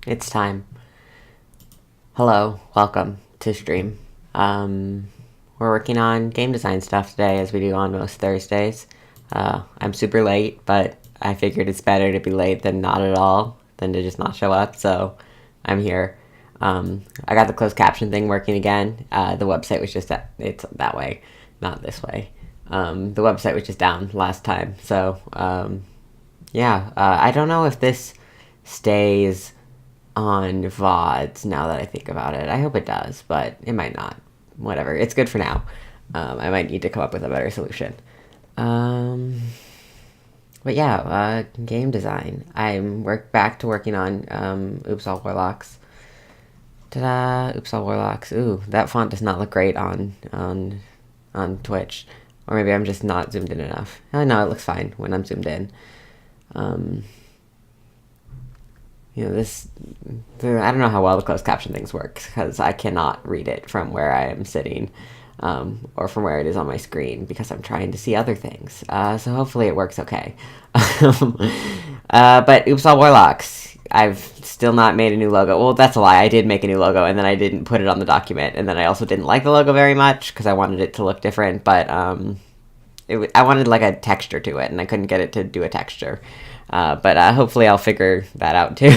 It's time. Hello, welcome to stream. We're working on game design stuff today, as we do on most Thursdays. I'm super late, but I figured it's better to be late than not at all, than to just not show up, so I'm here. I got the closed caption thing working again. The website was just, it's that way, not this way. The website was just down last time, so, I don't know if this stays on VODs now that I think about it. I hope it does, but it might not. Whatever. It's good for now. I might need to come up with a better solution. Um, game design. I'm back to working on Oops All Warlocks. Ta-da! Oops All Warlocks. Ooh, that font does not look great on Twitch. Or maybe I'm just not zoomed in enough. Oh, no, it looks fine when I'm zoomed in. I don't know how well the closed caption things work, because I cannot read it from where I am sitting, or from where it is on my screen, because I'm trying to see other things. So hopefully it works okay. But Oops All Warlocks. I've still not made a new logo. Well, that's a lie. I did make a new logo, and then I didn't put it on the document, and then I also didn't like the logo very much, because I wanted it to look different, but I wanted like a texture to it, and I couldn't get it to do a texture. But hopefully I'll figure that out too.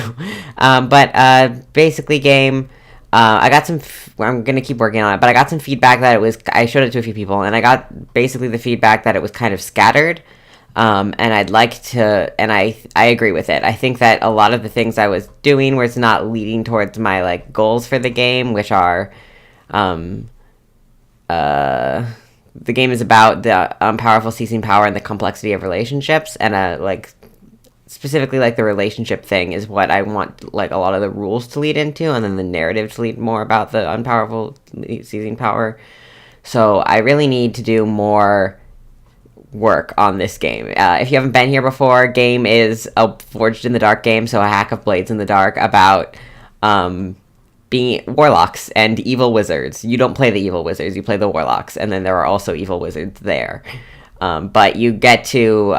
Basically, game. I got some. I'm gonna keep working on it, but I got some feedback that it was. I showed it to a few people, and I got basically the feedback that it was kind of scattered. And I'd like to, and I agree with it. I think that a lot of the things I was doing was not leading towards my like goals for the game, which are, the game is about the powerful seizing power and the complexity of relationships, and specifically like the relationship thing is what I want like a lot of the rules to lead into, and then the narrative to lead more about the unpowerful seizing power. So I really need to do more work on this game. If you haven't been here before, game is a Forged in the Dark game, so a hack of Blades in the Dark about being warlocks and evil wizards. You don't play the evil wizards, you play the warlocks, and then there are also evil wizards there. But you get to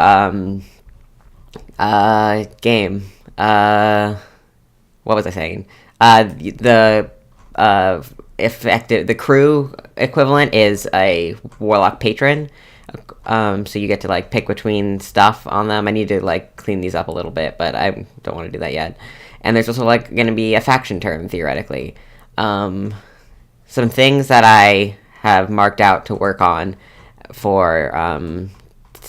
game. What was I saying? The crew equivalent is a warlock patron. So you get to like pick between stuff on them. I need to like clean these up a little bit, but I don't want to do that yet. And there's also like going to be a faction term theoretically. Some things that I have marked out to work on for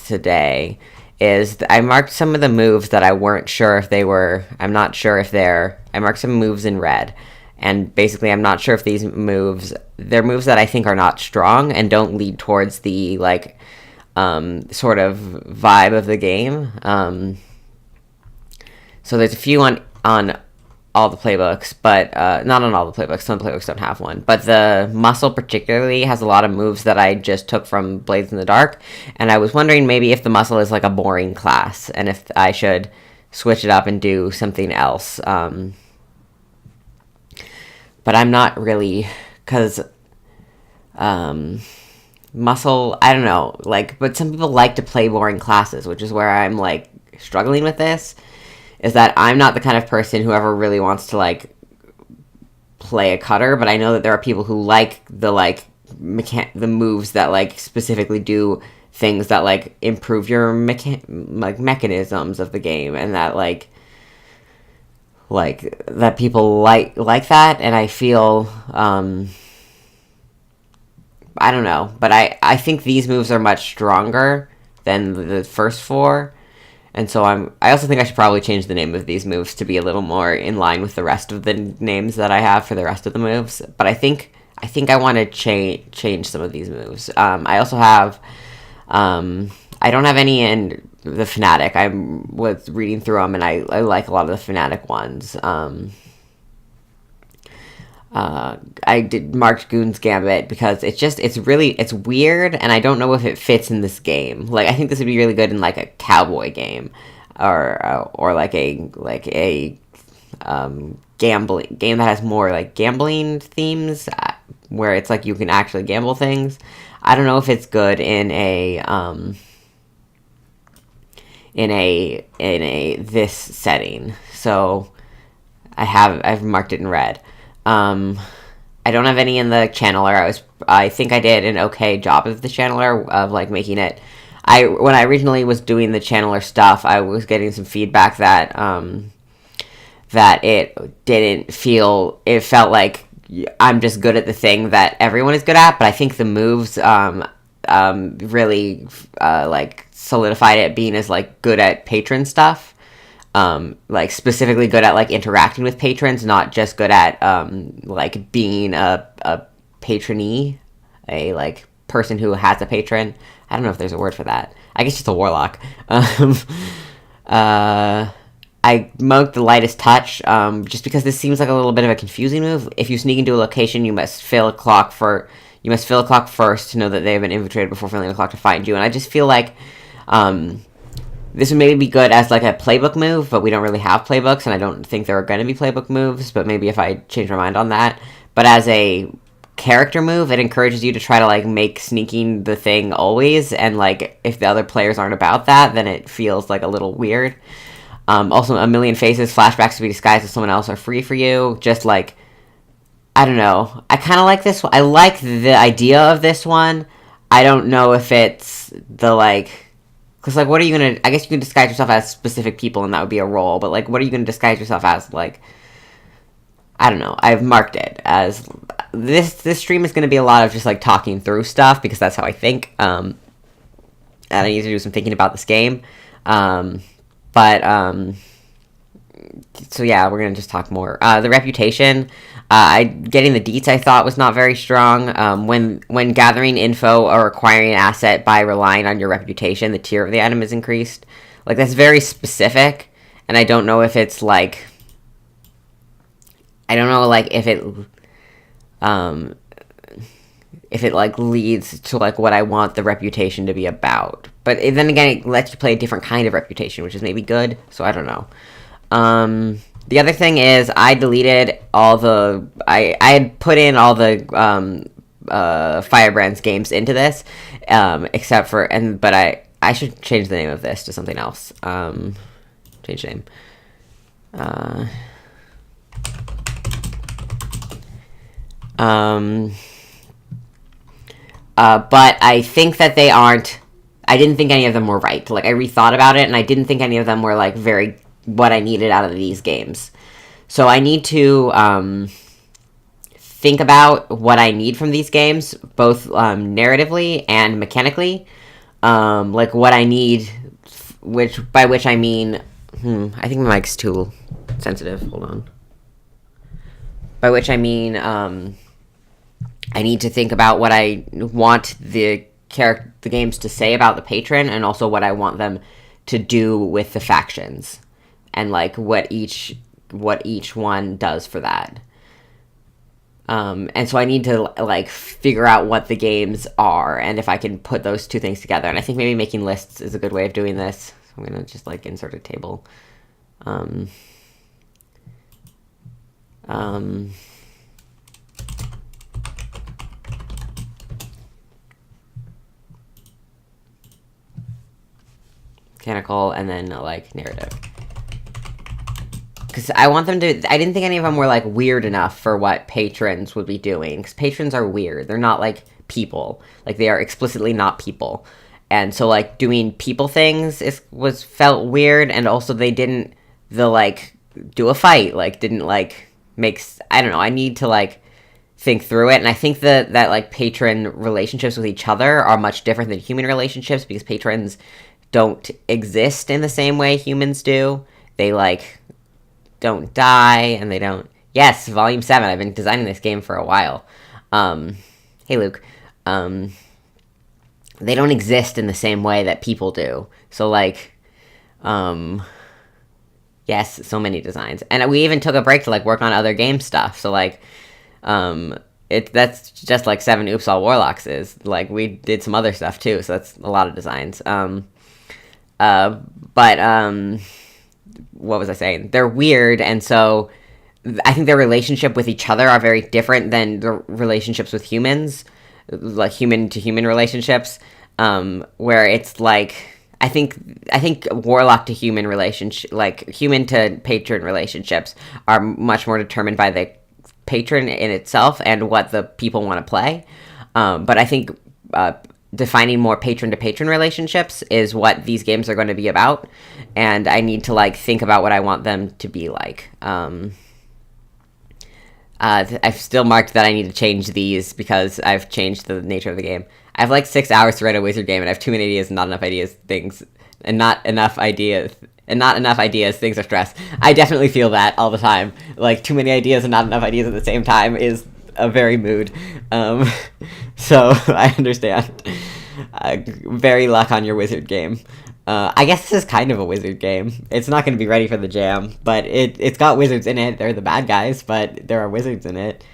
today is I marked some of the moves that I weren't sure if they were. I'm not sure if they're. I marked some moves in red, and basically I'm not sure if these moves. They're moves that I think are not strong and don't lead towards the like sort of vibe of the game. So there's a few on all the playbooks, but not on all the playbooks. Some playbooks don't have one. But the muscle particularly has a lot of moves that I just took from Blades in the Dark, and I was wondering maybe if the muscle is like a boring class, and if I should switch it up and do something else. But I'm not really, because muscle, I don't know, like, but some people like to play boring classes, which is where I'm like struggling with this. Is that I'm not the kind of person who ever really wants to like play a cutter, but I know that there are people who like the moves that like specifically do things that like improve your mechanisms of the game, and that like that people like that, and I feel I don't know, but I think these moves are much stronger than the first four. And so I also think I should probably change the name of these moves to be a little more in line with the rest of the names that I have for the rest of the moves. But I think I want to change some of these moves. I also have I don't have any in the Fnatic. I was reading through them, and I like a lot of the Fnatic ones. I did marked Goon's Gambit because it's weird, and I don't know if it fits in this game. Like, I think this would be really good in like a cowboy game, or like a gambling game that has more like gambling themes, where it's like you can actually gamble things. I don't know if it's good in a this setting. So I've marked it in red. Um, I don't have any in the channeler. I think I did an okay job of the channeler of like making it. When I originally was doing the channeler stuff, I was getting some feedback that that it didn't feel. It felt like I'm just good at the thing that everyone is good at, but I think the moves really like solidified it being as like good at patron stuff. Like specifically good at like interacting with patrons, not just good at like being a patronee, a like person who has a patron. I don't know if there's a word for that. I guess just a warlock. Uh, I monked the lightest touch, just because this seems like a little bit of a confusing move. If you sneak into a location, you must fill a clock first to know that they have been infiltrated before filling the clock to find you. And I just feel like this would maybe be good as like a playbook move, but we don't really have playbooks, and I don't think there are going to be playbook moves. But maybe if I change my mind on that, but as a character move, it encourages you to try to like make sneaking the thing always, and like if the other players aren't about that, then it feels like a little weird. Also, a million faces, flashbacks to be disguised as someone else are free for you. Just like, I don't know. I kind of like this one. I like the idea of this one. I don't know if it's the like, because like, what are you gonna? I guess you can disguise yourself as specific people, and that would be a role. But like, what are you gonna disguise yourself as? Like, I don't know. I've marked it as this stream is gonna be a lot of just like talking through stuff because that's how I think. And I need to do some thinking about this game. But so yeah, we're gonna just talk more. The reputation, getting the deets I thought was not very strong. When gathering info or acquiring an asset by relying on your reputation, the tier of the item is increased. Like that's very specific, and I don't know if it's like, I don't know like if it like leads to like what I want the reputation to be about. But then again, it lets you play a different kind of reputation, which is maybe good. So I don't know. The other thing is I deleted all the I had put in all the Firebrand's games into this, except for but I should change the name of this to something else. Change name. But I think that they aren't. I didn't think any of them were right. Like, I rethought about it, and I didn't think any of them were, like, very what I needed out of these games. So I need to think about what I need from these games, both narratively and mechanically. Like, what I need, by which I mean... I think my mic's too sensitive. Hold on. By which I mean... I need to think about what I want the games to say about the patron, and also what I want them to do with the factions, and like what each one does for that. And so I need to like figure out what the games are, and if I can put those two things together. And I think maybe making lists is a good way of doing this. So I'm gonna just like insert a table. Mechanical, and then like narrative, because I want them to. I didn't think any of them were like weird enough for what patrons would be doing, because patrons are weird. They're not like people. Like, they are explicitly not people, and so like doing people things felt weird. And also they didn't like do a fight, like didn't like makes. I don't know. I need to like think through it. And I think that like patron relationships with each other are much different than human relationships, because patrons don't exist in the same way humans do. They like don't die, and they don't. Yes, Volume 7. I've been designing this game for a while. Hey Luke. They don't exist in the same way that people do. So like, yes, so many designs. And we even took a break to like work on other game stuff. So like, that's just like 7 Oops All Warlocks is. Like, we did some other stuff too, so that's a lot of designs. What was I saying? They're weird, and so I think their relationship with each other are very different than the relationships with humans, like human to human relationships, where it's like, I think warlock to human relationship, like human to patron relationships, are much more determined by the patron in itself and what the people want to play. But I think defining more patron to patron relationships is what these games are going to be about, and I need to like think about what I want them to be like. I've still marked that I need to change these because I've changed the nature of the game. I have like 6 hours to write a wizard game, and I have too many ideas, and not enough ideas, things, and not enough ideas, things are stress. I definitely feel that all the time. Like, too many ideas and not enough ideas at the same time is a very mood. So, I understand. Very luck on your wizard game. I guess this is kind of a wizard game. It's not going to be ready for the jam, but it's got wizards in it. They're the bad guys, but there are wizards in it.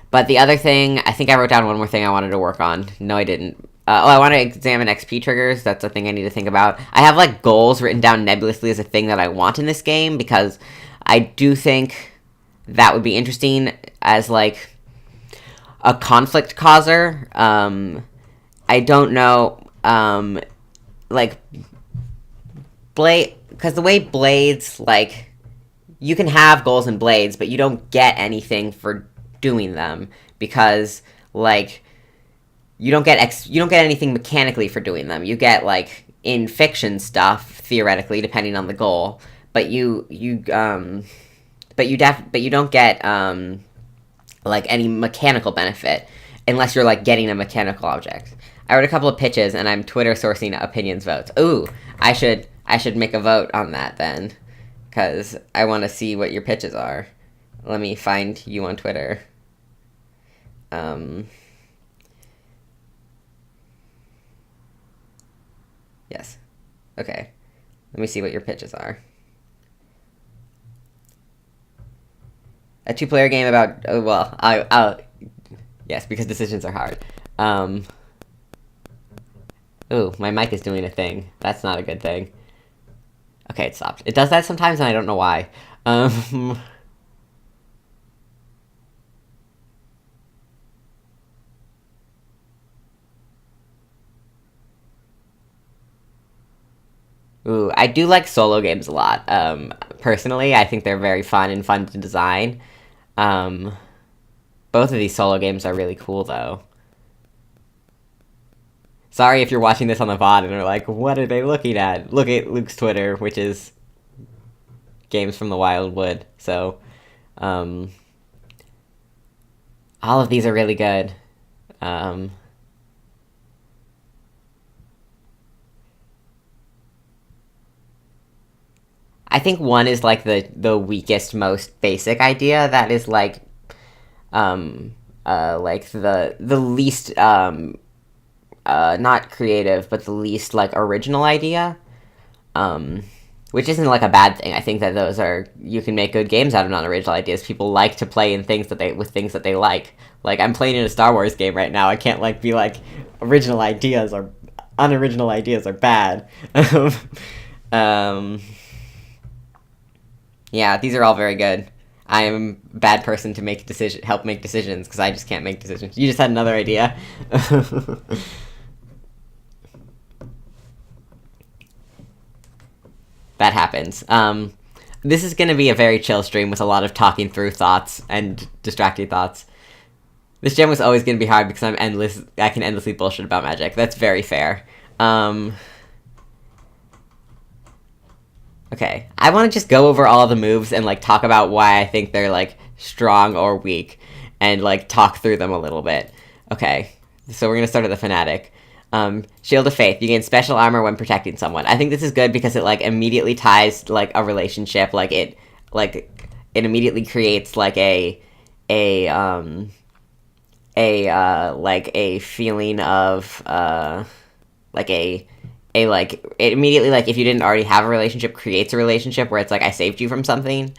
But the other thing, I think I wrote down one more thing I wanted to work on. No, I didn't. I want to examine XP triggers. That's a thing I need to think about. I have, like, goals written down nebulously as a thing that I want in this game, because I do think that would be interesting as, like, a conflict causer. I don't know, like, Blade, because the way Blades, like, you can have goals in Blades, but you don't get anything for doing them, because, like, you don't get anything mechanically for doing them. You get, like, in fiction stuff, theoretically, depending on the goal, but you don't get, like, any mechanical benefit, unless you're, like, getting a mechanical object. I wrote a couple of pitches, and I'm Twitter sourcing opinions votes. Ooh, I should make a vote on that then, because I want to see what your pitches are. Let me find you on Twitter. Yes. Okay. Let me see what your pitches are. A 2-player game about, I'll yes, because decisions are hard. Ooh, my mic is doing a thing. That's not a good thing. Okay, it stopped. It does that sometimes, and I don't know why. Ooh, I do like solo games a lot. Personally, I think they're very fun and fun to design. Both of these solo games are really cool, though. Sorry if you're watching this on the VOD and are like, what are they looking at? Look at Luke's Twitter, which is Games from the Wildwood. So, all of these are really good. I think one is like the weakest, most basic idea that is like the least not creative, but the least like original idea. Which isn't like a bad thing. I think that those are, you can make good games out of non-original ideas. People like to play in things that they like. Like, I'm playing in a Star Wars game right now. I can't like be like unoriginal ideas are bad. Yeah, these are all very good. I am a bad person to help make decisions, because I just can't make decisions. You just had another idea. That happens. This is going to be a very chill stream with a lot of talking through thoughts and distracting thoughts. This gem was always going to be hard because I can endlessly bullshit about magic. That's very fair. Okay. I want to just go over all the moves and, like, talk about why I think they're, like, strong or weak, and, like, talk through them a little bit. Okay. So we're going to start at the Fanatic. Shield of Faith. You gain special armor when protecting someone. I think this is good because it, like, immediately ties, like, a relationship. Like, it immediately creates, like, a feeling of, it immediately, like, if you didn't already have a relationship, creates a relationship where it's like, I saved you from something.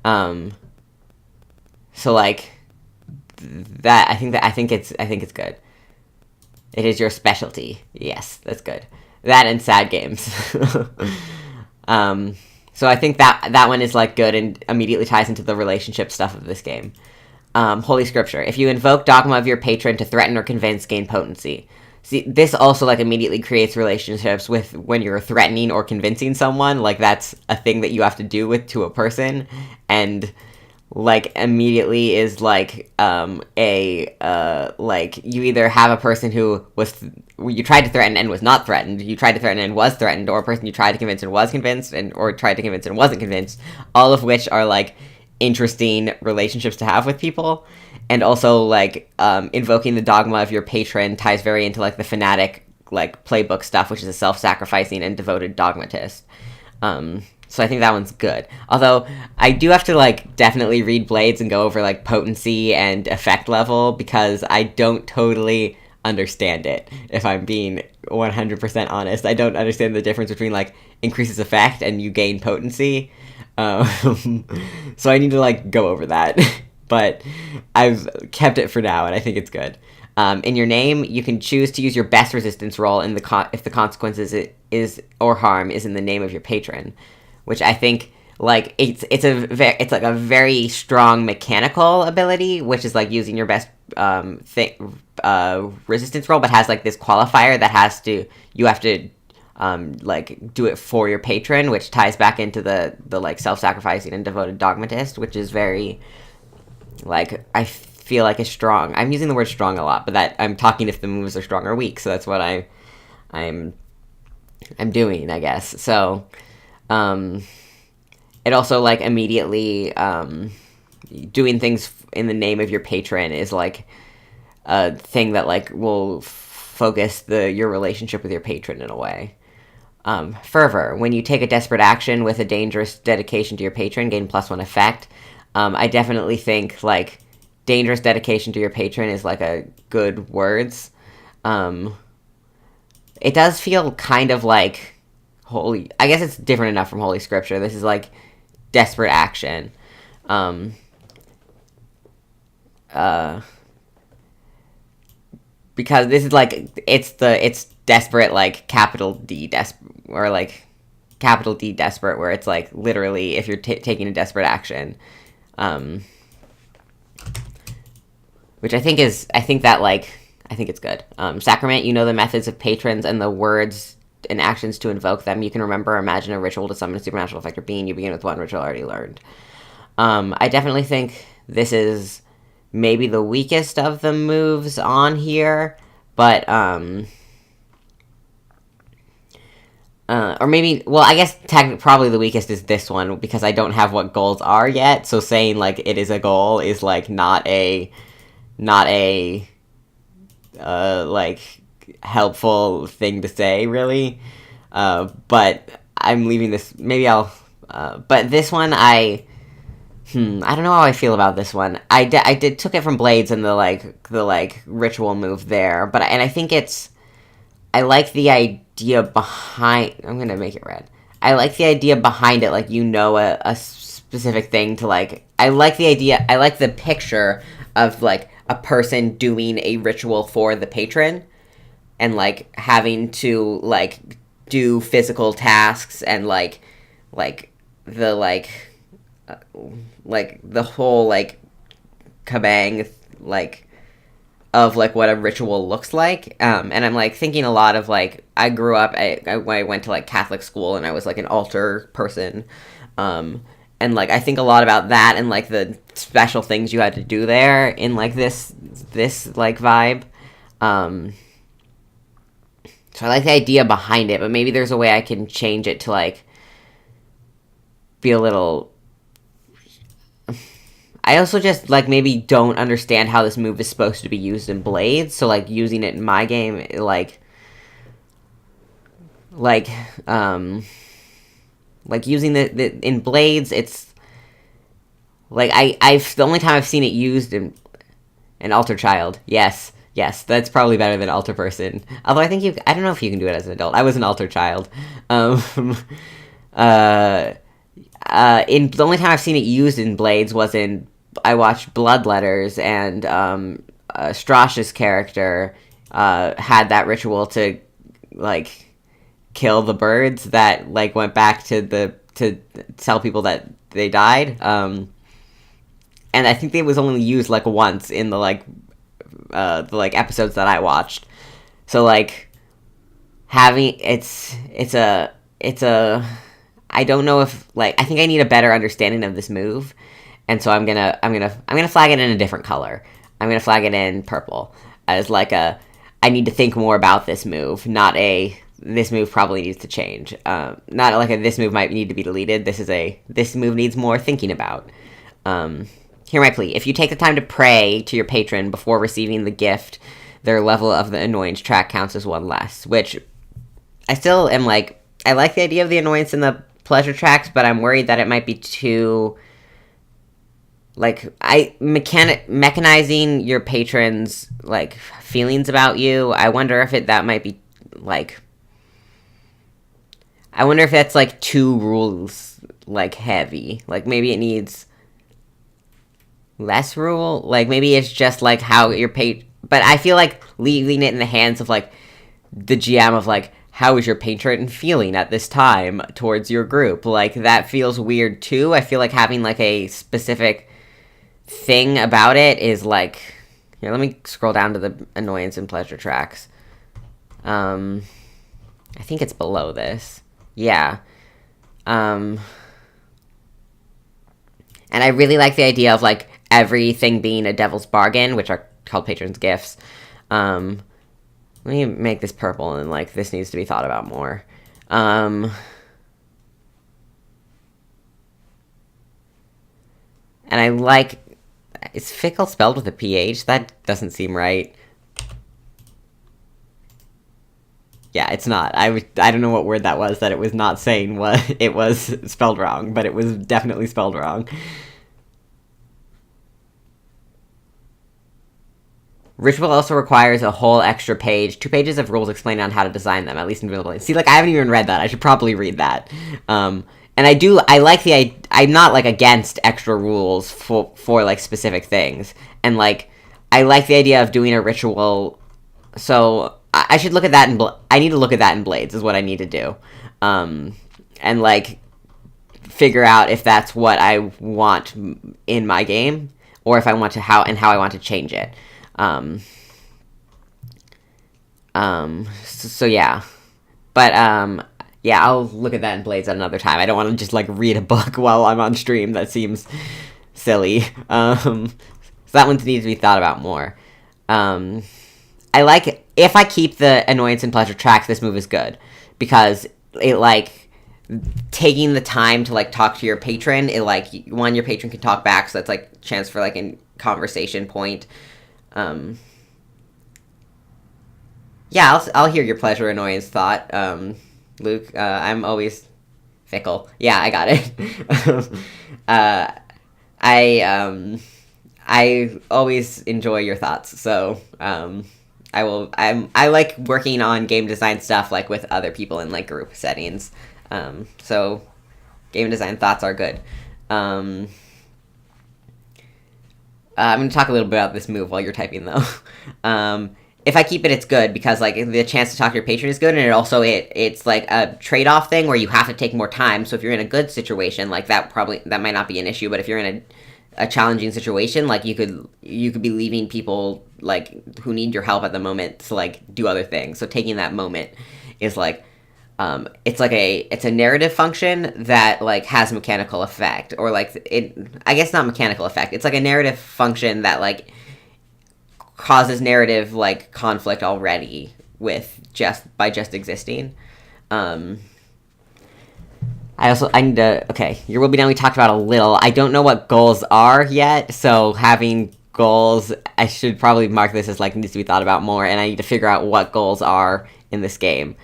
So, like, that, I think it's good. It is your specialty. Yes, that's good. That and sad games. So I think that one is, like, good and immediately ties into the relationship stuff of this game. Holy Scripture. If you invoke Dogma of your patron to threaten or convince, gain potency. See, this also like immediately creates relationships with when you're threatening or convincing someone. Like that's a thing that you have to do with to a person, and like immediately is like like you either have a person who you tried to threaten and was not threatened, you tried to threaten and was threatened, or a person you tried to convince and was convinced, and or tried to convince and wasn't convinced. All of which are like interesting relationships to have with people. And also like invoking the dogma of your patron ties very into like the fanatic like playbook stuff, which is a self-sacrificing and devoted dogmatist. So I think that one's good. Although I do have to like definitely read Blades and go over like potency and effect level because I don't totally understand it. If I'm being 100% honest, I don't understand the difference between like increases effect and you gain potency. So I need to like go over that. But I've kept it for now, and I think it's good. In your name, you can choose to use your best resistance roll if the consequences is or harm is in the name of your patron, which I think like it's like a very strong mechanical ability, which is like using your best resistance roll, but has like this qualifier that you have to like do it for your patron, which ties back into the like self-sacrificing and devoted dogmatist, which is very. Like, I feel like it's strong. I'm using the word strong a lot, but that I'm talking if the moves are strong or weak, so that's what I'm doing, I guess. So, it also, like, immediately, doing things in the name of your patron is, like, a thing that, like, will focus your relationship with your patron in a way. Fervor. When you take a desperate action with a dangerous dedication to your patron, gain +1 effect. I definitely think, like, dangerous dedication to your patron is, like, a good words. It does feel kind of like holy... I guess it's different enough from Holy Scripture. This is, like, desperate action. Because this is, like, it's desperate, like, capital D, or, like, capital D desperate, where it's, like, literally if you're taking a desperate action... which I think it's good. Sacrament, you know the methods of patrons and the words and actions to invoke them. You can remember or imagine a ritual to summon a supernatural effect or being. You begin with one ritual already learned. I definitely think this is maybe the weakest of the moves on here, but, or maybe, well, I guess probably the weakest is this one, because I don't have what goals are yet, so saying, like, it is a goal is, like, not a like, helpful thing to say, really, but I'm leaving this, maybe I'll, but this one, I don't know how I feel about this one. I took it from Blades and the ritual move there, and I think I like the idea behind... I'm gonna make it red. I like the idea behind it, like, you know a specific thing to, like... I like the picture of, like, a person doing a ritual for the patron, and, like, having to, like, do physical tasks, and, like, the whole, like, kabang, like... of, like, what a ritual looks like, and I'm, like, thinking a lot of, like, I grew up, I went to, like, Catholic school, and I was, like, an altar person, and, like, I think a lot about that, and, like, the special things you had to do there, in, like, this, like, vibe, so I like the idea behind it, but maybe there's a way I can change it to, like, be a little... I also just, like, maybe don't understand how this move is supposed to be used in Blades, so, like, using it in my game, like, using in Blades, it's, like, the only time I've seen it used in Alter Child, yes, that's probably better than Alter Person, although I don't know if you can do it as an adult. I was an Alter Child, the only time I've seen it used in Blades was I watched Bloodletters, and Strash's character had that ritual to, like, kill the birds that, like, went back to tell people that they died. And I think it was only used, like, once in the episodes that I watched. So like having it's a I don't know if like I think I need a better understanding of this move, and so I'm gonna flag it in a different color. I'm gonna flag it in purple as like a I need to think more about this move, not a this move probably needs to change. Not like a this move might need to be deleted. This move needs more thinking about. Hear my plea. If you take the time to pray to your patron before receiving the gift, their level of the annoyance track counts as one less. Which I still am like I like the idea of the annoyance in the pleasure tracks, but I'm worried that it might be too like mechanizing your patrons like feelings about you. I wonder if that might be like I wonder if that's like too rules like heavy. Like maybe it needs less rule. Like maybe it's just like how your but I feel like leaving it in the hands of like the GM of like how is your patron feeling at this time towards your group? Like that feels weird too. I feel like having like a specific thing about it is like here, let me scroll down to the annoyance and pleasure tracks. I think it's below this. Yeah. And I really like the idea of like everything being a devil's bargain, which are called patrons' gifts. Let me make this purple, and like this needs to be thought about more. And I like is fickle spelled with a PH? That doesn't seem right. Yeah, it's not. I don't know what word that was that it was not saying what it was spelled wrong, but it was definitely spelled wrong. Ritual also requires a whole extra page, 2 pages of rules explaining on how to design them, at least in Vanilla. See, like, I haven't even read that. I should probably read that. And I like I'm not, like, against extra rules for like, specific things. And, like, I like the idea of doing a ritual, so I should look at that I need to look at that in Blades, is what I need to do. And, like, figure out if that's what I want in my game, or if I want to, how I want to change it. So yeah. But, yeah, I'll look at that in Blades at another time. I don't want to just, like, read a book while I'm on stream. That seems silly. So that one needs to be thought about more. I like, if I keep the annoyance and pleasure tracks, this move is good. Because it, like, taking the time to, like, talk to your patron, it, like, one, your patron can talk back, so that's, like, a chance for, like, a conversation point. Yeah, I'll hear your pleasure annoyance thought, Luke. I'm always fickle. Yeah, I got it. I always enjoy your thoughts, so I like working on game design stuff like with other people in like group settings. So game design thoughts are good. I'm going to talk a little bit about this move while you're typing, though. If I keep it, it's good, because, like, the chance to talk to your patron is good, and it's, like, a trade-off thing where you have to take more time, so if you're in a good situation, like, that might not be an issue, but if you're in a challenging situation, like, you could be leaving people, like, who need your help at the moment to, like, do other things, so taking that moment is, like, it's a narrative function that, like, has mechanical effect, or, like, I guess not mechanical effect, it's, like, a narrative function that, like, causes narrative, like, conflict already by just existing. I need to, okay, your will be done we talked about a little. I don't know what goals are yet, so having goals, I should probably mark this as, like, needs to be thought about more, and I need to figure out what goals are in this game.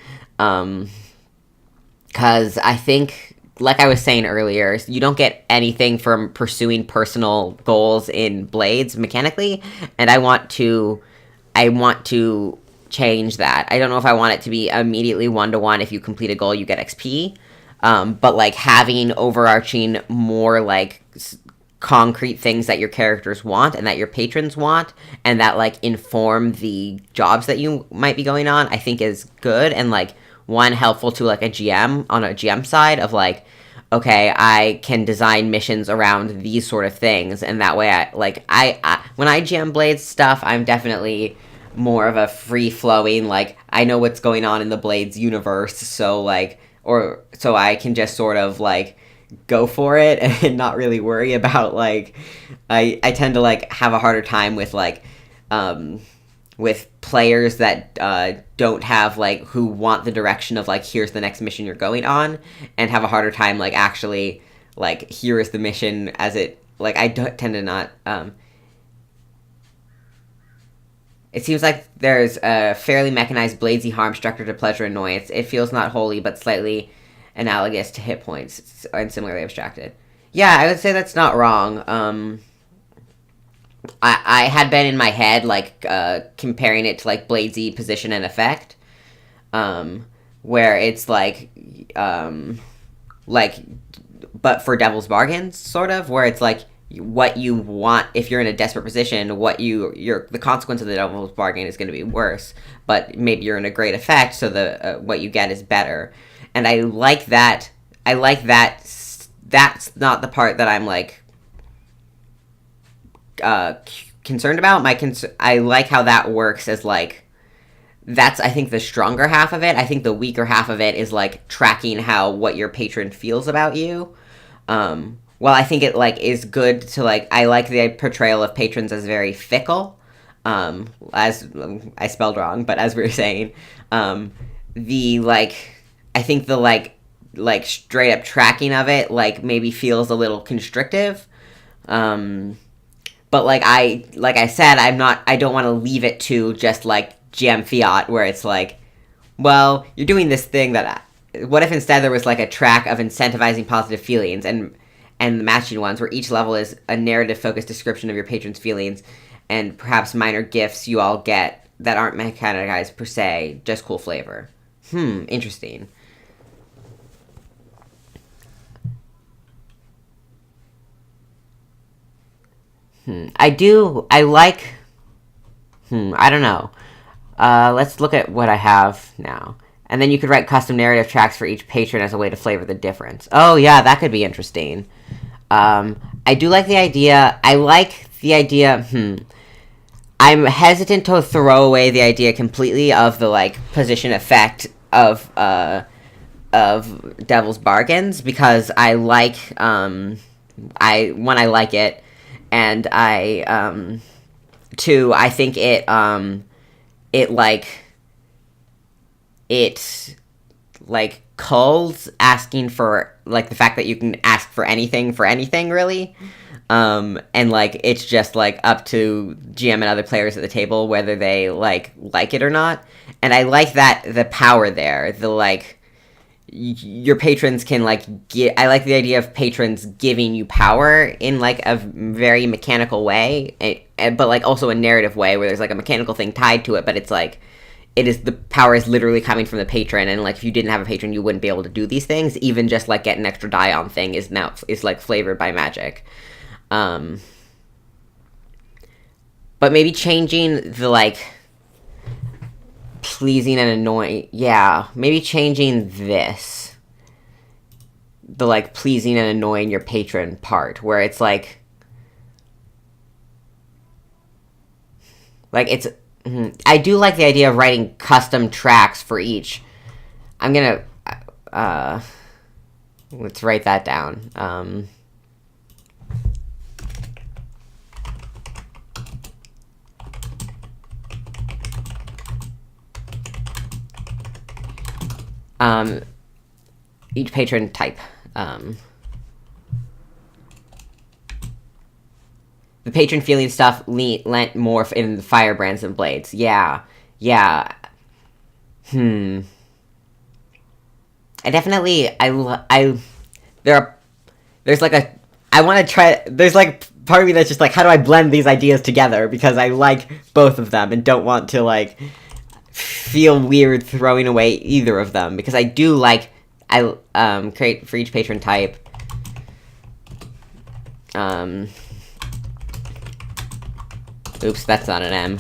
Because I think, like I was saying earlier, you don't get anything from pursuing personal goals in Blades mechanically, and I want to change that. I don't know if I want it to be immediately 1-to-1. If you complete a goal, you get XP, but, like, having overarching more, like, concrete things that your characters want and that your patrons want, and that, like, inform the jobs that you might be going on, I think is good, and, like, one, helpful to, like, a GM, on a GM side of, like, okay, I can design missions around these sort of things, and that way, I when I GM Blades stuff, I'm definitely, more of a free-flowing, like, I know what's going on in the Blades universe, so, like, or, so I can just sort of, like, go for it and not really worry about, like, I tend to, like, have a harder time with players that don't have, like, who want the direction of, like, here's the next mission you're going on, and have a harder time, like, actually, like, here is the mission as it, like, I don't tend to not, it seems like there's a fairly mechanized bladesy harm structure to pleasure annoyance. It feels not wholly, but slightly analogous to hit points and similarly abstracted. Yeah, I would say that's not wrong. I had been in my head, like, comparing it to, like, bladesy position and effect, where it's, like, but for Devil's Bargains, sort of, where it's, like, what you want if you're in a desperate position, the consequence of the Devil's Bargain is going to be worse, but maybe you're in a great effect, so the what you get is better. And I like that. That's not the part that I'm, like, concerned about. I like how that works as, like, that's, I think, the stronger half of it. I think the weaker half of it is, like, tracking what your patron feels about you. Well, I think it, like, is good to, like, I like the portrayal of patrons as very fickle, as I spelled wrong, but as we were saying, like, I think the, like, straight up tracking of it, like, maybe feels a little constrictive, but, like I said, I don't want to leave it to just, like, GM Fiat, where it's like, well, you're doing this thing what if instead there was, like, a track of incentivizing positive feelings, and the matching ones, where each level is a narrative-focused description of your patron's feelings, and perhaps minor gifts you all get that aren't mechanized per se, just cool flavor. Interesting. I don't know. Let's look at what I have now. And then you could write custom narrative tracks for each patron as a way to flavor the difference. Oh, yeah, that could be interesting. I do like the idea. I like the idea. I'm hesitant to throw away the idea completely of the, like, position effect of Devil's Bargains, because I like, I like it, and two, I think it culls asking for, like, the fact that you can ask for anything, really. And, like, it's just, like, up to GM and other players at the table whether they, like it or not. And I like that, the power there. The, like, your patrons can, like, I like the idea of patrons giving you power in, like, a very mechanical way, but, like, also a narrative way where there's, like, a mechanical thing tied to it, but it's, like, the power is literally coming from the patron, and, like, if you didn't have a patron, you wouldn't be able to do these things. Even just, like, get an extra die on thing is like, flavored by magic. But maybe changing the, like, pleasing and annoying, yeah, maybe changing this, the, like, pleasing and annoying your patron part, where it's, like, it's, I do like the idea of writing custom tracks for each. I'm gonna, let's write that down. Each patron type. The patron feeling stuff lent more in the firebrands and blades. Yeah. I definitely, there's like I want to try, there's like part of me that's just like, how do I blend these ideas together? Because I like both of them and don't want to, like, feel weird throwing away either of them, because I do like, create for each patron type, oops, that's not an M.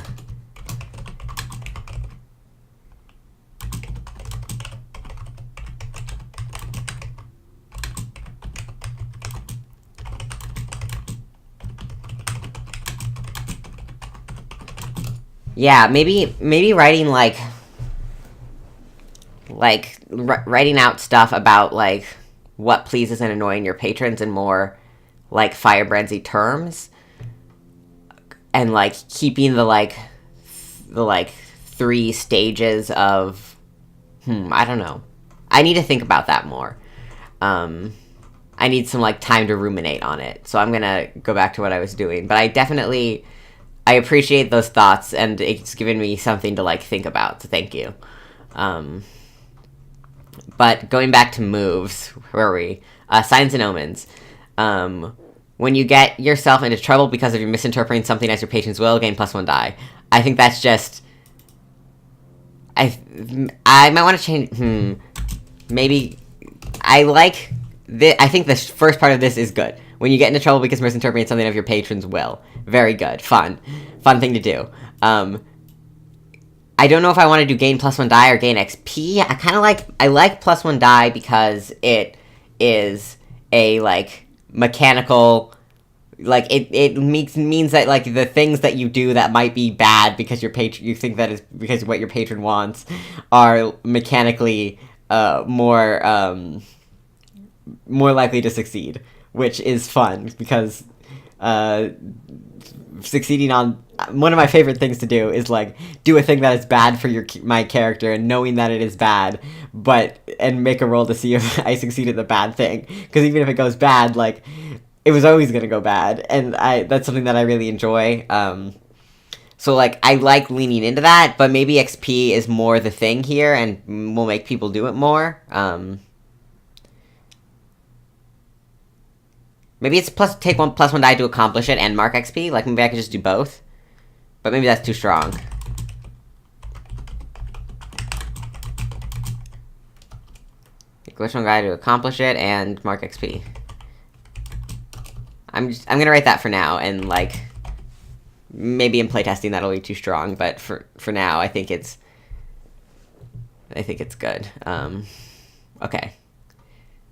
Yeah, maybe writing writing out stuff about like what pleases and annoying your patrons in more like firebrandsy terms, and like keeping the three stages of I don't know. I need to think about that more. I need some like time to ruminate on it. So I'm gonna go back to what I was doing. But I appreciate those thoughts, and it's given me something to like think about. So thank you. But going back to moves, where are we? Signs and omens. When you get yourself into trouble because of you misinterpreting something as your patron's will, gain +1 die. I think that's just. I might want to change. Maybe I like. I think the first part of this is good. When you get into trouble because misinterpreting something of your patron's will. Very good. Fun thing to do. I don't know if I want to do gain +1 die or gain XP. I like +1 die because it is a like mechanical, like it means that like the things that you do that might be bad because you think that is because of what your patron wants are mechanically more likely to succeed, which is fun because succeeding on one of my favorite things to do is like do a thing that is bad for my character and knowing that it is bad, and make a roll to see if I succeeded the bad thing, because even if it goes bad, like it was always gonna go bad, and that's something that I really enjoy. So like I like leaning into that, but maybe XP is more the thing here and will make people do it more. Maybe it's take +1 die to accomplish it and mark XP. Like, maybe I could just do both. But maybe that's too strong. Take +1 die to accomplish it and mark XP. I'm gonna write that for now, and like maybe in playtesting that'll be too strong, but for now I think it's good. Okay.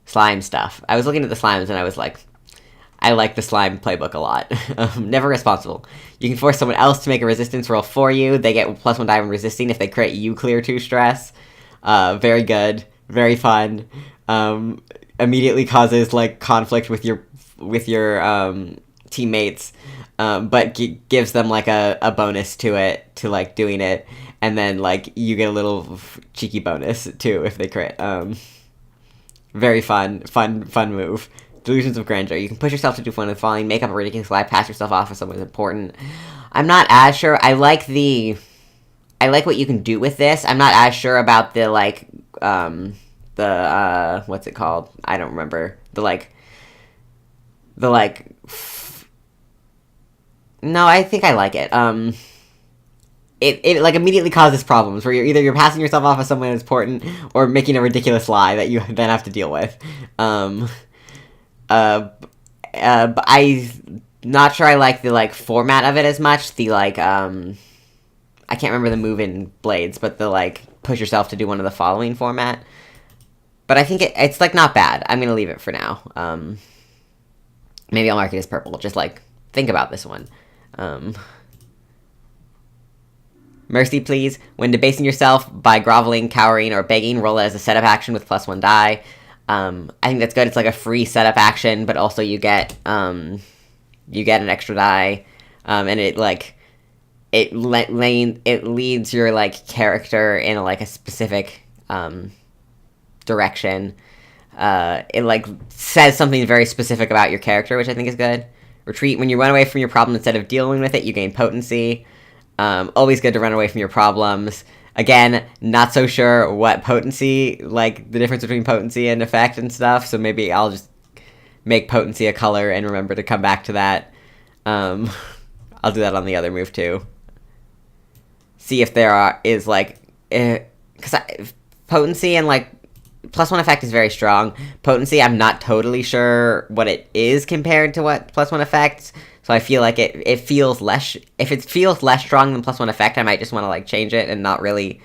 Slime stuff. I was looking at the slimes and I was like, I like the slime playbook a lot. Never responsible. You can force someone else to make a resistance roll for you. They get +1 die when resisting. If they crit, you clear 2 stress. Very good. Very fun. Immediately causes like conflict with your teammates, but gives them like a bonus to it, to like doing it, and then like you get a little cheeky bonus too if they crit. Very fun move. Delusions of grandeur. You can push yourself to do one of the following: make up a ridiculous lie, pass yourself off as someone important. I'm not as sure. I like what you can do with this. I'm not as sure about the like what's it called? I don't remember. No, I think I like it. It like immediately causes problems where you're passing yourself off as someone important or making a ridiculous lie that you then have to deal with. But I'm not sure I like the like format of it as much. The like I can't remember the move in Blades, but the like push yourself to do one of the following format. But I think it's like not bad. I'm gonna leave it for now. Maybe I'll mark it as purple. Just like think about this one. Mercy, please. When debasing yourself by groveling, cowering, or begging, roll it as a setup action with +1 die. I think that's good. It's like a free setup action, but also you get an extra die, and it like it leads your like character in a specific direction. It like says something very specific about your character, which I think is good. Retreat. When you run away from your problem instead of dealing with it, you gain potency. Always good to run away from your problems. Again, not so sure what potency, like the difference between potency and effect and stuff, so maybe I'll just make potency a color and remember to come back to that. I'll do that on the other move too. See if is like, because potency and like +1 effect is very strong. Potency, I'm not totally sure what it is compared to what +1 effects. So I feel like it feels less. If it feels less strong than +1 effect, I might just want to like change it and not really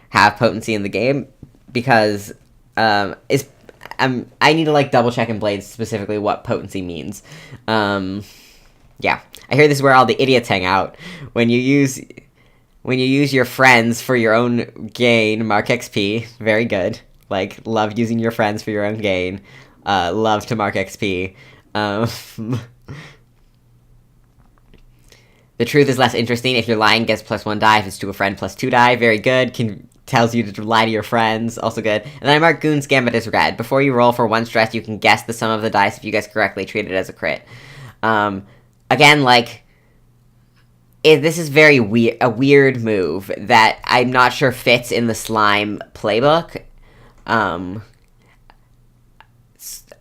have potency in the game, because I need to like double check in Blades specifically what potency means. Yeah, I hear this is where all the idiots hang out. When you use When you use your friends for your own gain, mark XP. Very good. Like, love using your friends for your own gain. Love to mark XP. The truth is less interesting. If you're lying, gets +1 die. If it's to a friend, +2 die. Very good. Tells you to lie to your friends. Also good. And then I mark Goon's Gambit as red. Before you roll for 1 stress, you can guess the sum of the dice. If you guess correctly, treat it as a crit. Again, like, this is a weird move that I'm not sure fits in the slime playbook.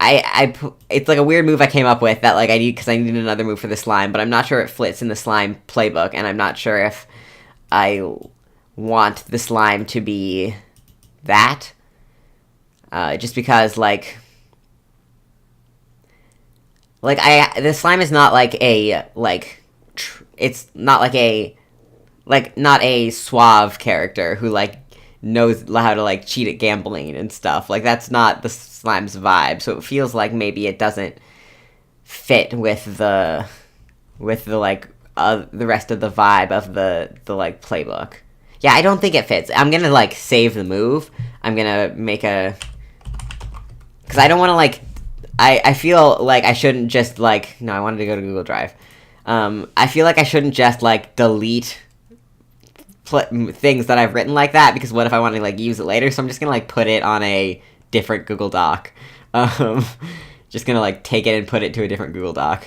It's like a weird move I came up with that like I need because I need another move for the slime, but I'm not sure it fits in the slime playbook, and I'm not sure if I want the slime to be that. Just because the slime is not like it's not like not a suave character who knows how to cheat at gambling and stuff. Like, that's not the slime's vibe, so it feels like maybe it doesn't fit with the rest of the vibe of the playbook. Yeah, I don't think it fits. I'm gonna save the move. I'm gonna make a, because I don't want to I feel like I shouldn't just no, I wanted to go to Google Drive. I feel like I shouldn't just delete things that I've written like that, because what if I want to use it later? So I'm just gonna put it on a different Google Doc. Just gonna take it and put it to a different Google Doc.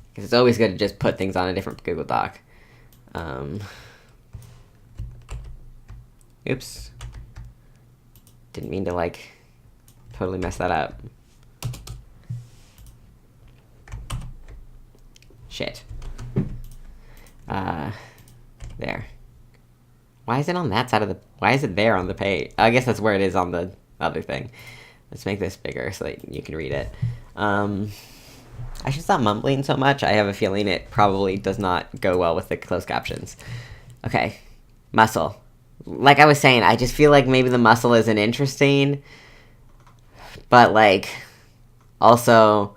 Because it's always good to just put things on a different Google Doc. Oops. Didn't mean to totally mess that up. Shit. There. Why is it on that side of the... Why is it there on the page? I guess that's where it is on the other thing. Let's make this bigger so that you can read it. I should stop mumbling so much. I have a feeling it probably does not go well with the closed captions. Okay. Muscle. Like I was saying, I just feel like maybe the muscle isn't interesting. But, also...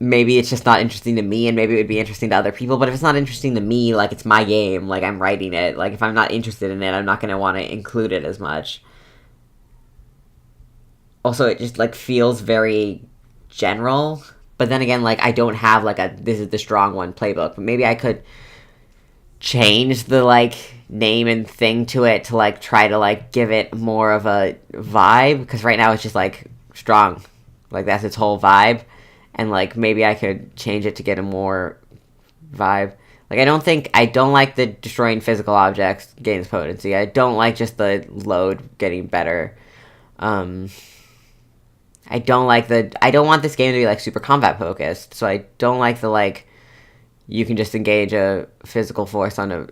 maybe it's just not interesting to me, and maybe it would be interesting to other people, but if it's not interesting to me, it's my game, I'm writing it, if I'm not interested in it, I'm not going to want to include it as much. Also, it just, feels very general, but then again, I don't have, this is the strong one playbook, but maybe I could change the, name and thing to it to, try to, give it more of a vibe, because right now it's just, strong. That's its whole vibe. And, maybe I could change it to get a more vibe. I don't like the destroying physical objects gains potency. I don't like just the load getting better. I don't want this game to be, super combat focused. So I don't like the, you can just engage a physical force on a,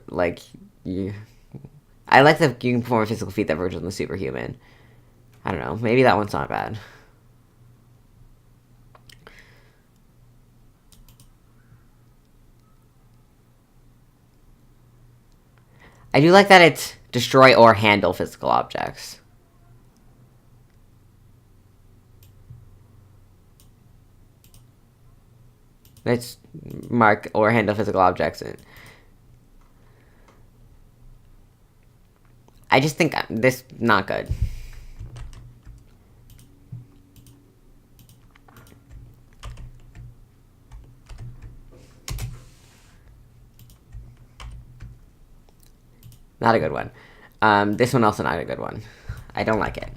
I like that you can perform a physical feat that verges on the superhuman. I don't know. Maybe that one's not bad. I do like that it's destroy or handle physical objects. Let's mark or handle physical objects. I just think this not good. Not a good one. This one also not a good one. I don't like it.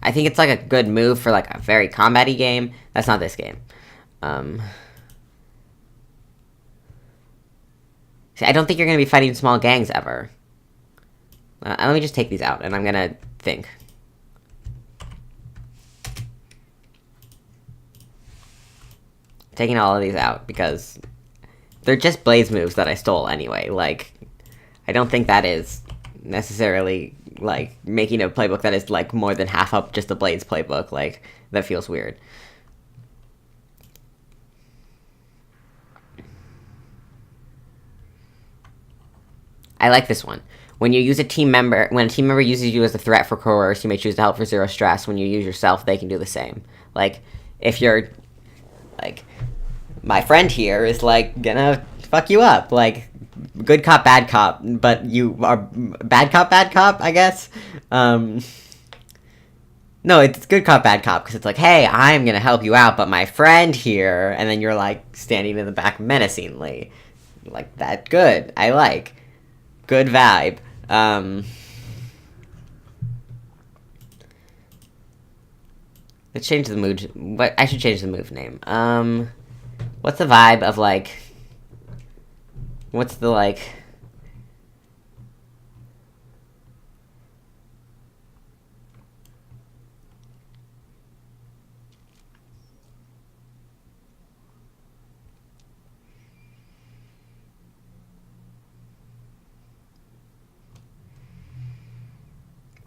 I think it's a good move for a very combat-y game. That's not this game. See, I don't think you're going to be fighting small gangs ever. Let me just take these out, and I'm going to think. Taking all of these out, because they're just Blaze moves that I stole anyway. I don't think that is necessarily, making a playbook that is, more than half up just the Blaze playbook. That feels weird. I like this one. When a team member uses you as a threat for coerce, you may choose to help for 0 stress. When you use yourself, they can do the same. Like, if you're, like, my friend here is, like, gonna fuck you up. Like, good cop, bad cop, but you are bad cop, I guess. No, it's good cop, bad cop, because it's like, hey, I'm gonna help you out, but my friend here, and then you're, like, standing in the back menacingly. Like, that good. I like. Good vibe. Let's change the mood. What I should change the move name. What's the vibe of, like... What's the, like...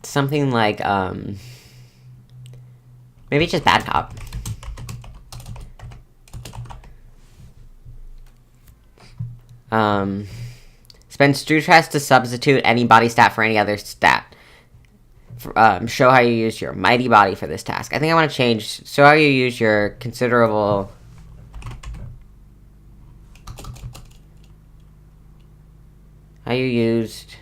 Something like, maybe just bad cop. Spend stew test to substitute any body stat for any other stat. Show how you use your mighty body for this task. I think I want to change, show how you use your considerable... How you used...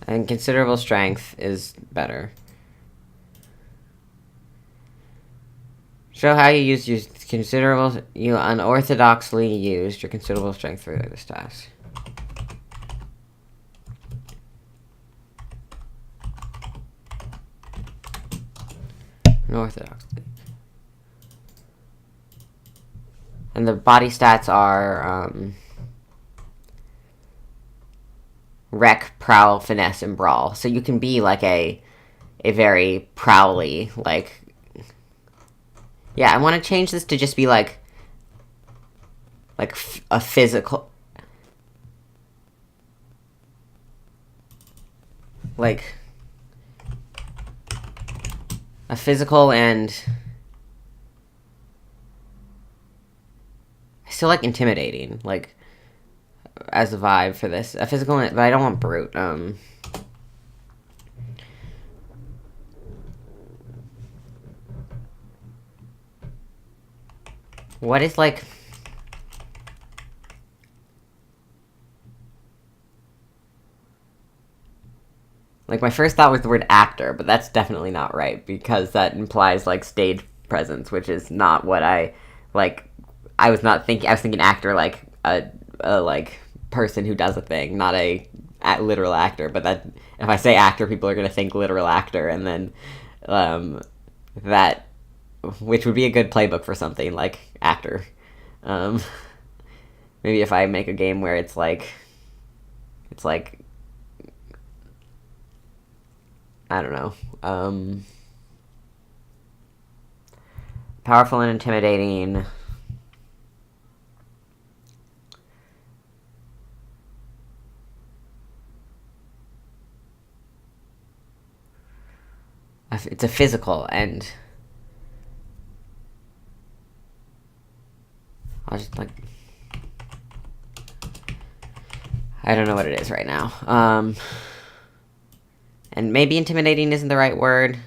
And considerable strength is better. Show how you used your considerable... You unorthodoxly used your considerable strength for this task. Unorthodoxly. And the body stats are... Wreck, Prowl, Finesse, and Brawl. So you can be, like, a very prowly, like... Yeah, I want to change this to just be, like a physical... Like... A physical and... I still like intimidating, like... As a vibe for this. A physical, but I don't want brute. What is, like... Like, my first thought was the word actor, but that's definitely not right, because that implies, like, stage presence, which is not what I, like... I was thinking actor, like, a like... person who does a thing, not a literal actor, but that if I say actor, people are going to think literal actor, and then that, which would be a good playbook for something like actor. Maybe if I make a game where it's like I don't know, powerful and intimidating. It's a physical, and I'll just, like... I don't know what it is right now. And maybe intimidating isn't the right word.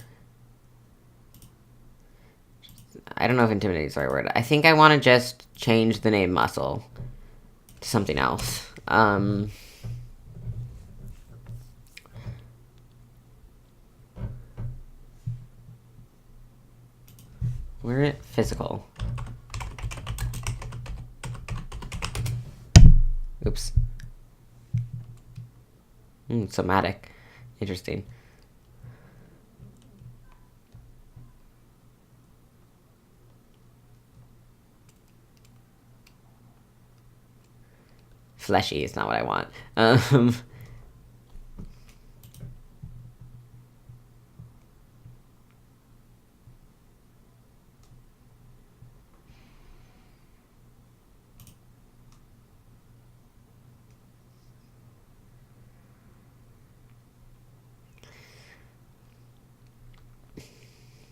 I don't know if intimidating is the right word. I think I want to just change the name muscle to something else. Where is it? Physical. Oops. Somatic. Interesting. Fleshy is not what I want.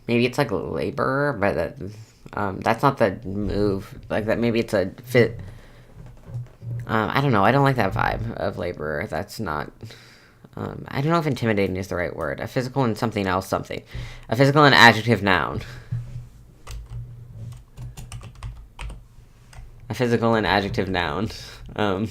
Maybe it's like laborer, but that's not the move. Like that, maybe it's a fit. I don't know. I don't like that vibe of laborer. That's not. I don't know if intimidating is the right word. A physical and something else, something. A physical and adjective noun. A physical and adjective noun. I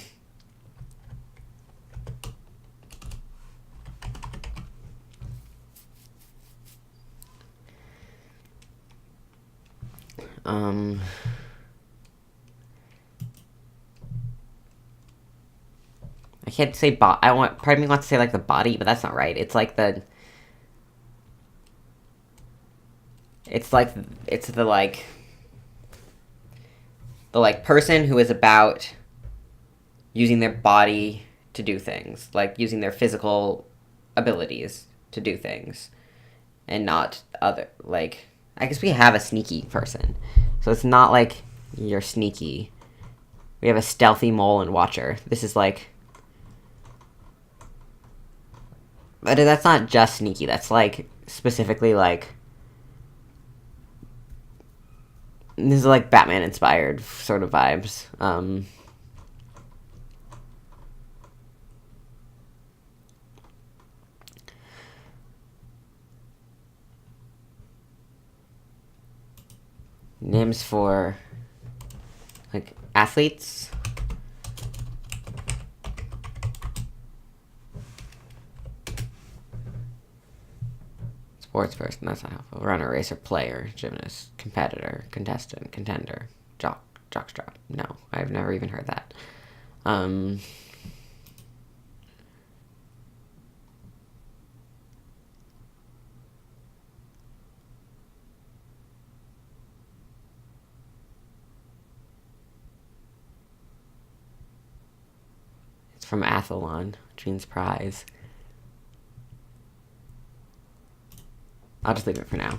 can't say part of me wants to say like the body, but that's not right. It's like it's the person who is about using their body to do things, like using their physical abilities to do things, and not other, like, I guess we have a sneaky person, so it's not like you're sneaky. We have a stealthy mole and watcher. This is like, but that's not just sneaky, that's like specifically like, this is like Batman inspired sort of vibes. Names for like athletes. Sports person, that's not helpful. Runner, racer, player, gymnast, competitor, contestant, contender, jockstrap. No, I've never even heard that. It's from Athlon, which means prize. I'll just leave it for now.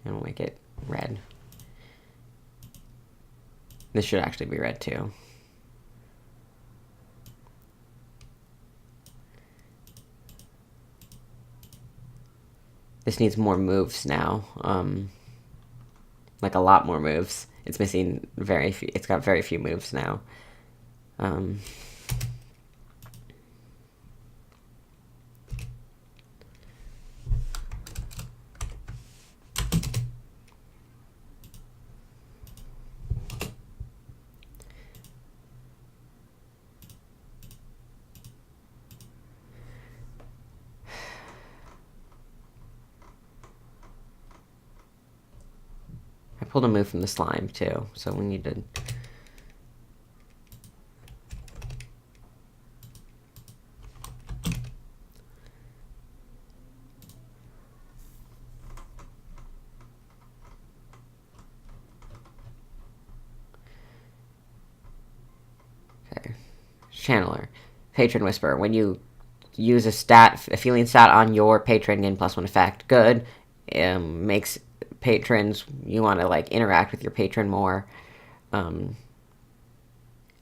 And we'll make it red. This should actually be red too. This needs more moves now. Like a lot more moves. It's missing very few. It's got very few moves now. I pulled a move from the slime too, so we need to. Okay. Channeler. Patron Whisper. When you use a feeling stat on your patron, gain +1 effect. Good. Makes patrons, you want to like interact with your patron more, and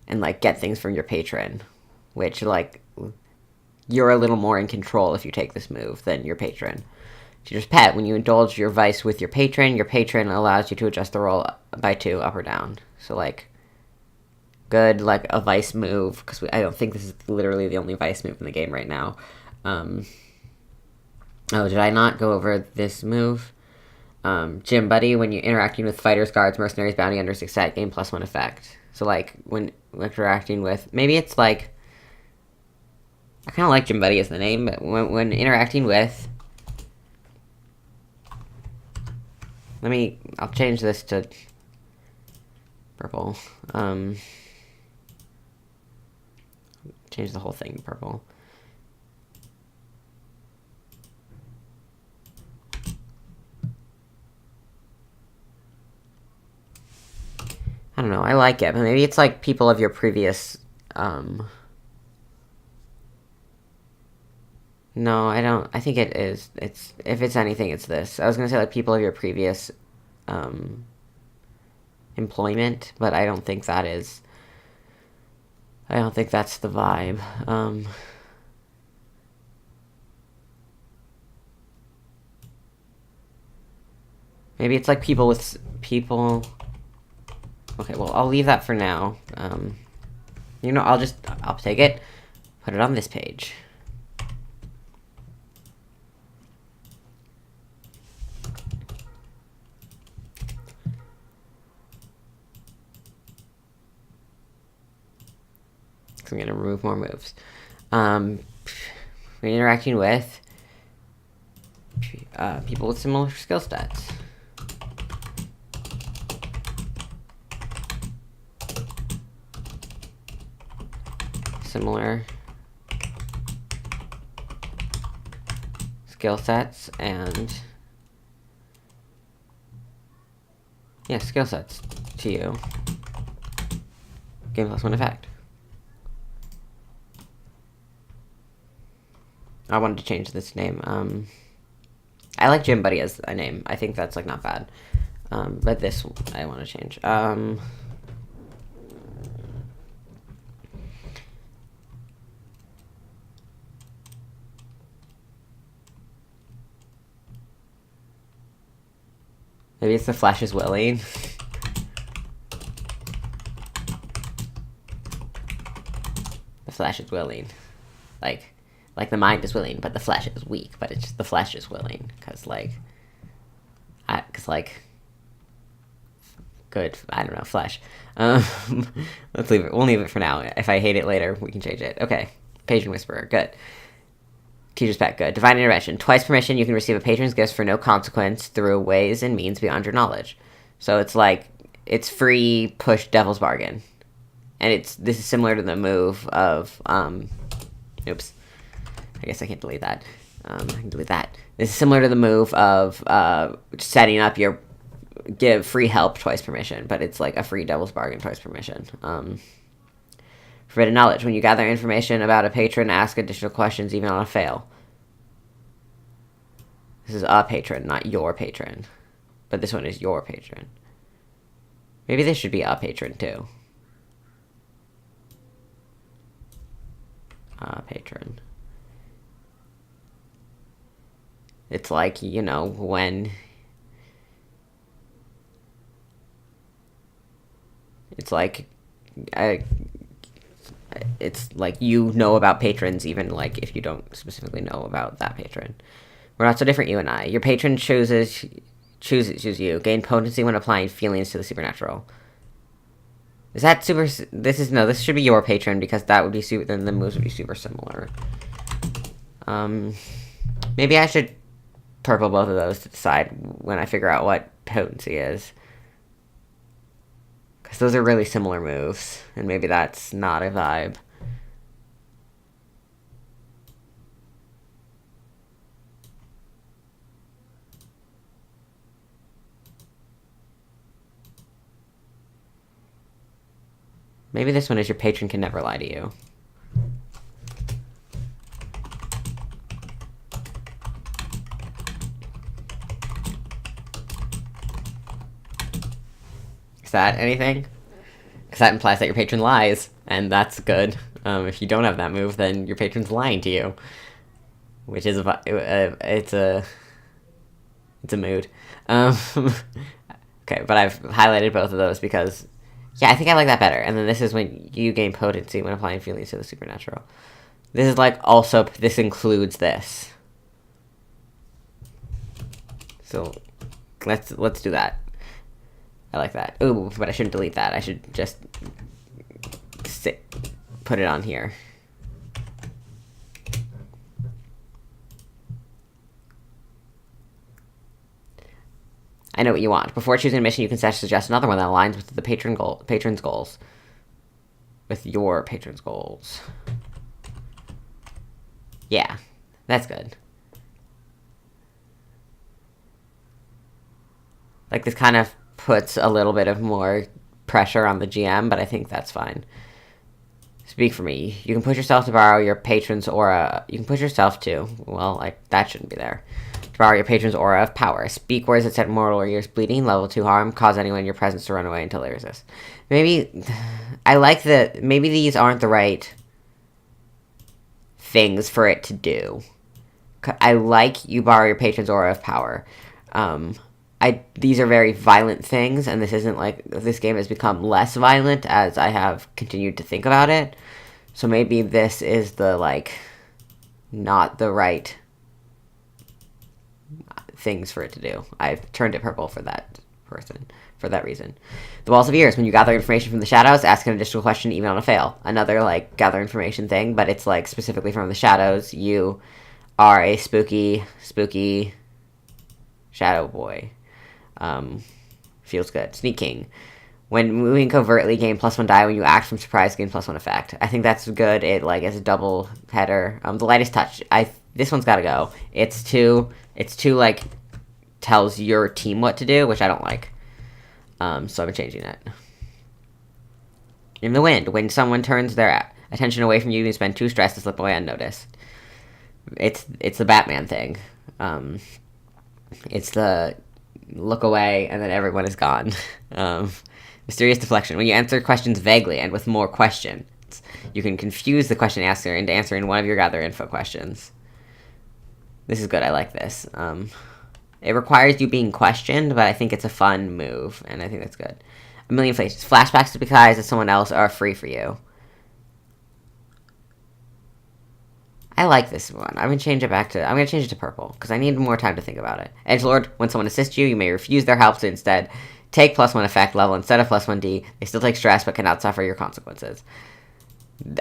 like get things from your patron, which like you're a little more in control if you take this move than your patron. Tutor's Pet. When you indulge your vice with your patron allows you to adjust the roll by 2 up or down. So like, good, like a vice move, because I don't think this is literally the only vice move in the game right now. Oh, did I not go over this move? Gym Buddy. When you're interacting with fighters, guards, mercenaries, bounty hunters, etc., gain +1 effect. So like when interacting with, maybe it's like, I kind of like Gym Buddy as the name, but when interacting with, I'll change this to purple. Change the whole thing to purple. I don't know, I like it, but maybe it's like people of your previous, no, I don't, I think it is, if it's anything, it's this. I was gonna say like people of your previous, employment, but I don't think that is, I don't think that's the vibe. Maybe it's like people with people. Okay, well, I'll leave that for now. You know, I'll take it, put it on this page. So I'm going to remove more moves. We're interacting with people with similar skill stats. Similar skill sets and skill sets to you. Gain +1 effect. I wanted to change this name. I like Gym Buddy as a name. I think that's like not bad. But this I want to change. Maybe it's the Flash is willing. The Flash is willing. Like the mind is willing, but the flesh is weak. But it's just the flesh is willing, good. I don't know, flesh. Let's leave it. We'll leave it for now. If I hate it later, we can change it. Okay, Patron Whisperer, good. Teacher's Pet, good. Divine Intervention. Twice per mission, you can receive a patron's gifts for no consequence through ways and means beyond your knowledge. So it's like it's free push Devil's Bargain, and this is similar to the move of oops. I guess I can't delete that. I can delete that. This is similar to the move of setting up your give free help twice per mission, but it's like a free Devil's Bargain twice per mission. Forbidden Knowledge. When you gather information about a patron, ask additional questions even on a fail. This is a patron, not your patron. But this one is your patron. Maybe this should be a patron too. Patron. It's like, you know, when it's like you know about patrons even like if you don't specifically know about that patron. We're not so different, you and I. Your patron chooses you. Gain potency when applying feelings to the supernatural. Is that super? This should be your patron because that would be super. Then the moves would be super similar. Maybe I should purple both of those to decide when I figure out what potency is. Because those are really similar moves, and maybe that's not a vibe. Maybe this one is your patron can never lie to you. Is that anything? Because that implies that your patron lies, and that's good. If you don't have that move, then your patron's lying to you, which is it's a mood. Okay, but I've highlighted both of those because, yeah, I think I like that better. And then this is when you gain potency when applying feelings to the supernatural. This is like also this includes this. So let's do that. I like that. Ooh, but I shouldn't delete that. I should just put it on here. I know what you want. Before choosing a mission, you can suggest another one that aligns with the patron's goals. With your patron's goals. Yeah, that's good. Like, this kind of puts a little bit of more pressure on the GM, but I think that's fine. Speak for me. You can push yourself to borrow your patron's aura. You can push yourself to. Well, that shouldn't be there. To borrow your patron's aura of power. Speak words that set mortal ears bleeding. Level 2 harm. Cause anyone in your presence to run away until they resist. Maybe... I like that... Maybe these aren't the right things for it to do. I like you borrow your patron's aura of power. these are very violent things, and this isn't like this game has become less violent as I have continued to think about it. So maybe this is the like not the right things for it to do. I've turned it purple for that reason. The Walls of Ears. When you gather information from the shadows, ask an additional question even on a fail. Another like gather information thing, but it's like specifically from the shadows. You are a spooky shadow boy. Feels good. Sneak King. When moving covertly, gain +1 die. When you act from surprise, gain +1 effect. I think that's good. It like is a double header. The lightest touch. This one's got to go. It's too like tells your team what to do, which I don't like. So I've been changing it. In the Wind. When someone turns their attention away from you, you spend 2 stress to slip away unnoticed. It's the Batman thing. It's the look away and then everyone is gone. Mysterious Deflection. When you answer questions vaguely and with more questions, you can confuse the question asker into answering one of your gather info questions. This is good. I like this. It requires you being questioned, but I think it's a fun move, and I think that's good. A Million Faces. Flashbacks to guys of someone else are free for you. I like this one. I'm going to change it to purple, because I need more time to think about it. Edgelord. When someone assists you, you may refuse their help to instead take +1 effect level instead of +1d. They still take stress, but cannot suffer your consequences.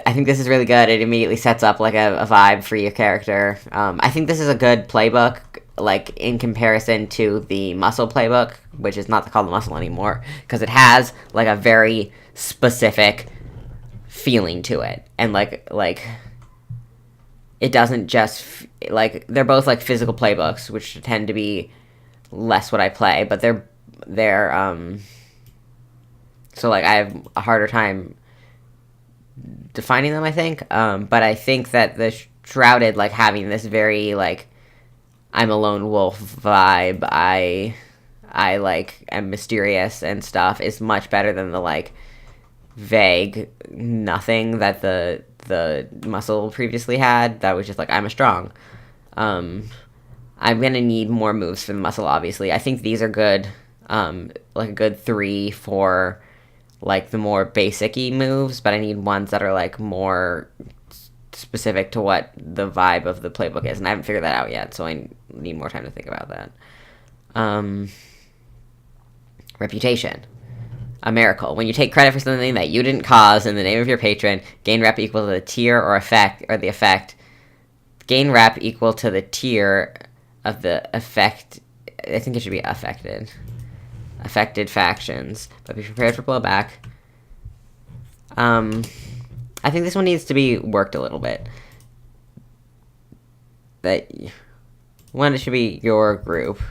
I think this is really good. It immediately sets up like a vibe for your character. I think this is a good playbook, like in comparison to the muscle playbook, which is not called the muscle anymore, because it has like a very specific feeling to it, and like it doesn't just like they're both like physical playbooks, which tend to be less what I play, but they're so like I have a harder time defining them, I think. But I think that the Shrouded, like having this very like I'm a lone wolf vibe, I like am mysterious and stuff, is much better than the like vague nothing that the muscle previously had. That was just like I'm a strong. I'm gonna need more moves for the muscle, obviously. I think these are good, like a good 3 for like the more basic-y moves, but I need ones that are like more specific to what the vibe of the playbook is, and I haven't figured that out yet, so I need more time to think about that. Reputation. A miracle. When you take credit for something that you didn't cause in the name of your patron, gain rep equal to the tier or effect, or the effect. Gain rep equal to the tier of the effect. I think it should be affected. Affected factions, but be prepared for blowback. I think this one needs to be worked a little bit. That one, it should be your group.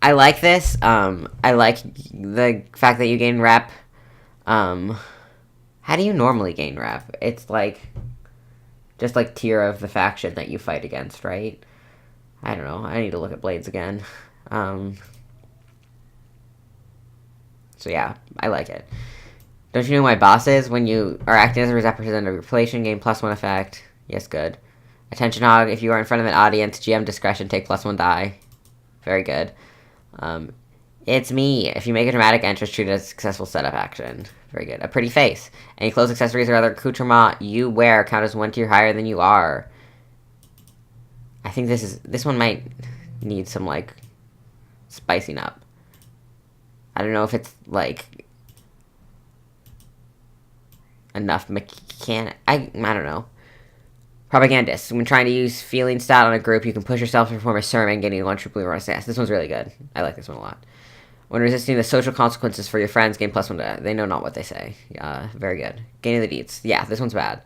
I like this. I like the fact that you gain rep. How do you normally gain rep? It's like just like tier of the faction that you fight against, right? I don't know. I need to look at Blades again. So yeah, I like it. Don't you know my boss is? When you are acting as a representative of your relation, gain +1 effect. Yes, good. Attention hog. If you are in front of an audience, GM discretion, take +1 die. Very good. It's me. If you make a dramatic entrance, treat it as a successful setup action. Very good. A pretty face. Any clothes, accessories, or other accoutrement you wear count as 1 tier higher than you are. I think this one might need some like spicing up. I don't know if it's like enough I don't know. Propagandist. When trying to use feeling stat on a group, you can push yourself to perform a sermon, getting 1 triple bonus. This one's really good. I like this one a lot. When resisting the social consequences for your friends, gain +1 to... They know not what they say. Very good. Gaining the deeds. Yeah, this one's bad.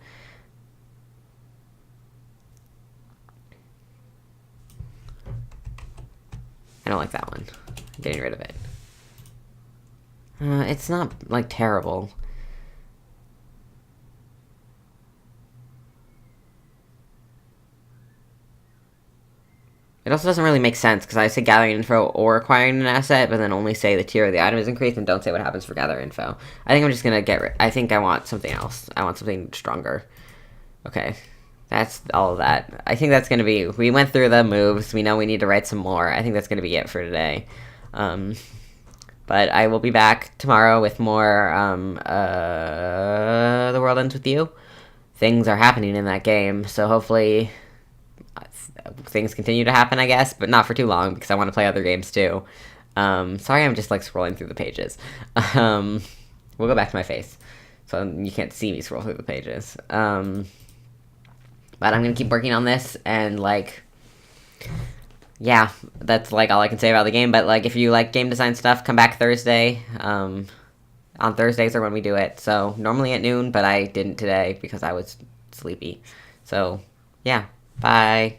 I don't like that one. Getting rid of it. It's not, like, terrible. It also doesn't really make sense, because I say gathering info or acquiring an asset, but then only say the tier of the item is increased, and don't say what happens for gather info. I think I'm just gonna I think I want something else. I want something stronger. Okay. that's all of that. I think that's gonna be. We went through the moves. We know we need to write some more. I think that's gonna be it for today. Um, but I will be back tomorrow with more. The World Ends with You. Things are happening in that game, so hopefully things continue to happen. I guess, but not for too long because I want to play other games too. Sorry, I'm just like scrolling through the pages. Um, we'll go back to my face, so you can't see me scroll through the pages. But I'm gonna keep working on this, and like, yeah, that's like all I can say about the game. But like, if you like game design stuff, come back Thursday. On Thursdays are when we do it. So normally at noon, but I didn't today because I was sleepy. So yeah, bye.